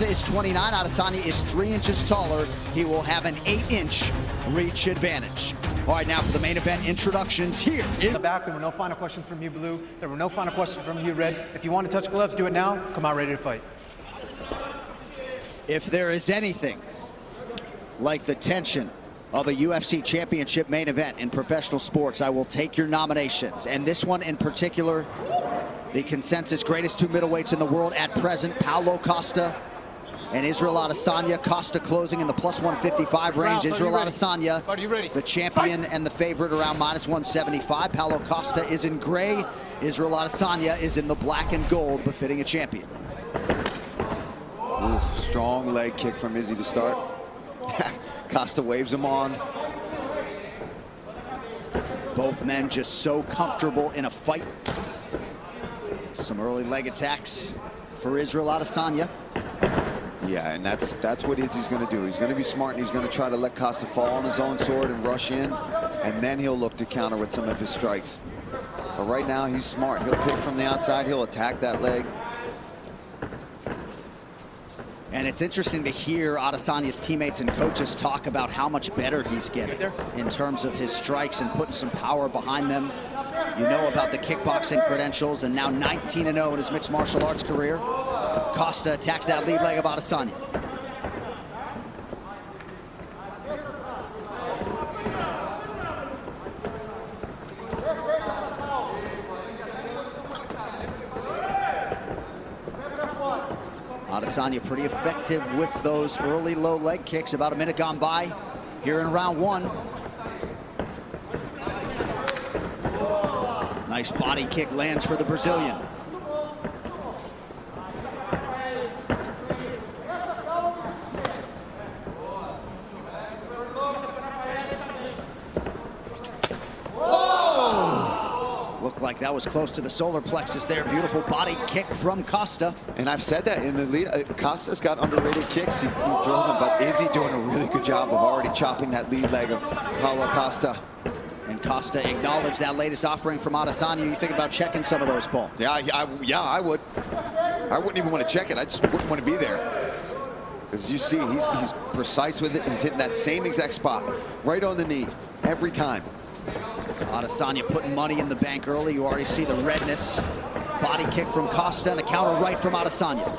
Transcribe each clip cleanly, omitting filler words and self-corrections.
Costa is 29. Adesanya is 3 inches taller. He will have an 8-inch reach advantage. All right, now for the main event introductions, here is... Back, there were no final questions from you, Blue. There were no final questions from you, Red. If you want to touch gloves, do it now. Come out ready to fight. If there is anything like the tension of a UFC championship main event in professional sports, I will take your nominations. And this one in particular, the consensus greatest 2 middleweights in the world at present, Paulo Costa and Israel Adesanya. Costa closing in the plus 155 range. Israel Adesanya, the champion and the favorite, around minus 175. Paulo Costa is in gray. Israel Adesanya is in the black and gold, befitting a champion. Ooh, strong leg kick from Izzy to start. Costa waves him on. Both men just so comfortable in a fight. Some early leg attacks for Israel Adesanya. Yeah, and that's what Izzy's going to do. He's going to be smart, and he's going to try to let Costa fall on his own sword and rush in, and then he'll look to counter with some of his strikes. But right now, he's smart. He'll kick from the outside. He'll attack that leg. And it's interesting to hear Adesanya's teammates and coaches talk about how much better he's getting in terms of his strikes and putting some power behind them. You know about the kickboxing credentials, and now 19-0 in his mixed martial arts career. Costa attacks that lead leg of Adesanya. Adesanya pretty effective with those early low leg kicks. About a minute gone by here in round one. Nice body kick lands for the Brazilian. Looked like that was close to the solar plexus there. Beautiful body kick from Costa. And I've said that in the lead. Costa's got underrated kicks. He throws them, but Izzy doing a really good job of already chopping that lead leg of Paulo Costa. And Costa acknowledged that latest offering from Adesanya. You think about checking some of those, Paul? Yeah, I would. I wouldn't even want to check it. I just wouldn't want to be there. As you see, he's precise with it. He's hitting that same exact spot, right on the knee, every time. Adesanya putting money in the bank early. You already see the redness. Body kick from Costa and a counter right from Adesanya.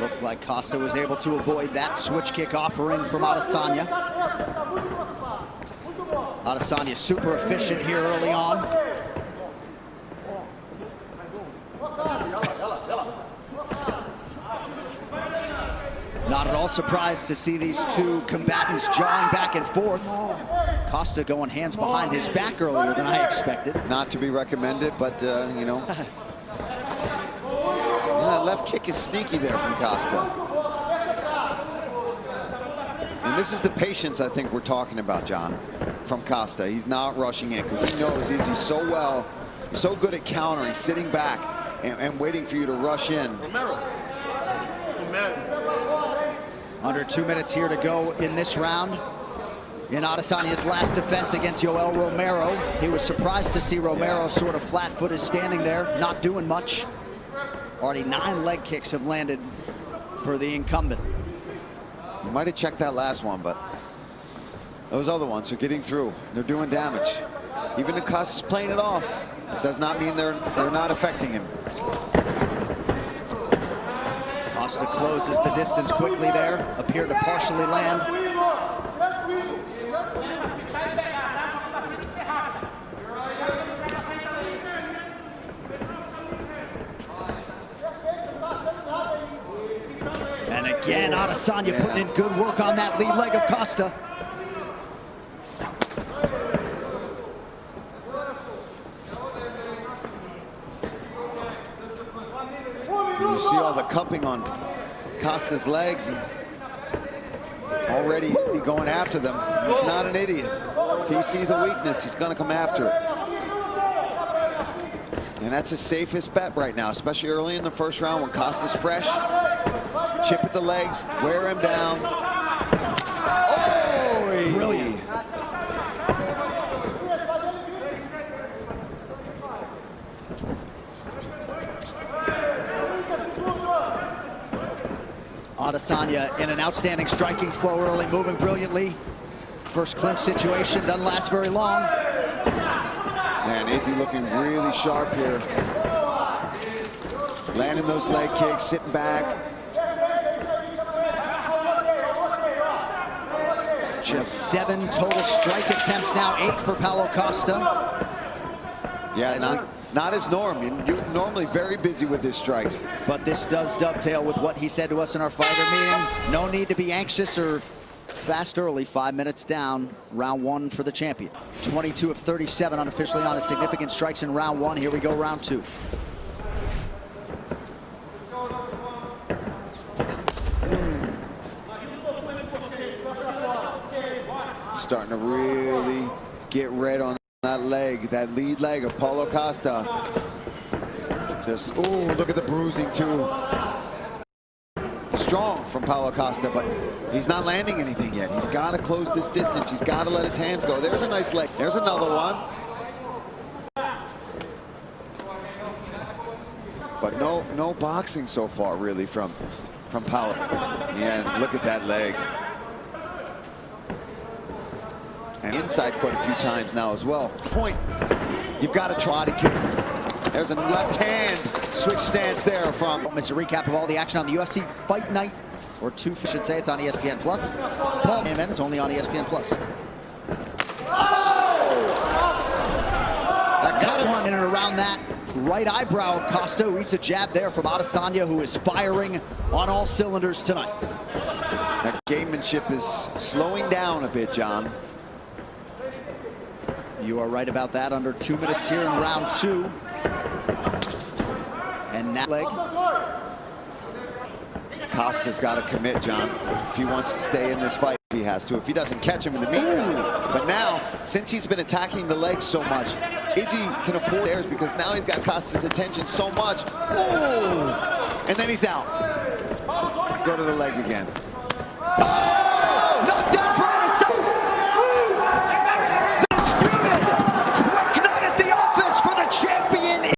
Looked like Costa was able to avoid that switch kick offering from Adesanya. Adesanya super efficient here early on. Not at all surprised to see these two combatants jawing back and forth. Costa going hands behind his back earlier than I expected. Not to be recommended, but, you know. That left kick is sneaky there from Costa. And this is the patience I think we're talking about, John, from Costa. He's not rushing in because he knows Izzy's so good at countering, sitting back and waiting for you to rush in. Under 2 minutes here to go in this round. In Adesanya's last defense against Yoel Romero, he was surprised to see Romero sort of flat-footed standing there, not doing much. Already 9 leg kicks have landed for the incumbent. You might have checked that last one, but those other ones are getting through. They're doing damage. Even if Costa's playing it off, it does not mean they're not affecting him. Costa closes the distance quickly there, appeared to partially land. And again, Adesanya putting in good work on that lead leg of Costa. You see all the cupping on Costa's legs, and already going after them. He's not an idiot. If he sees a weakness, he's going to come after it. And that's his safest bet right now, especially early in the first round when Costa's fresh. Chip at the legs, wear him down. Oh, brilliant. Adesanya in an outstanding striking flow early, moving brilliantly. First clinch situation doesn't last very long. Man, Izzy looking really sharp here. Landing those leg kicks, sitting back. Just 7 total strike attempts now, 8 for Paulo Costa. Yeah, not his norm. You're normally very busy with his strikes. But this does dovetail with what he said to us in our fighter meeting. No need to be anxious or fast early. 5 minutes down, round 1 for the champion. 22 of 37 unofficially on his significant strikes in round 1. Here we go, round 2. Starting to really get red on that leg, that lead leg of Paulo Costa. Just, oh, look at the bruising too. Strong from Paulo Costa, but he's not landing anything yet. He's got to close this distance. He's got to let his hands go. There's a nice leg. There's another one. But no boxing so far, really, from Paulo. Yeah, look at that leg. And inside quite a few times now as well. Point, you've got to try to kick. There's a left hand switch stance there from. It's a recap of all the action on the UFC Fight Night, or 2, I should say. It's on ESPN Plus. Paul, and it's only on ESPN Plus. Oh! That got one in and around that right eyebrow of Costa, who eats a jab there from Adesanya, who is firing on all cylinders tonight. That gamemanship is slowing down a bit, John. You are right about that. Under 2 minutes here in round 2. And that leg. Costa's got to commit, John. If he wants to stay in this fight, he has to. If he doesn't catch him in the meat. But now, since he's been attacking the legs so much, Izzy can afford theirs because now he's got Costa's attention so much. Ooh! And then he's out. Go to the leg again.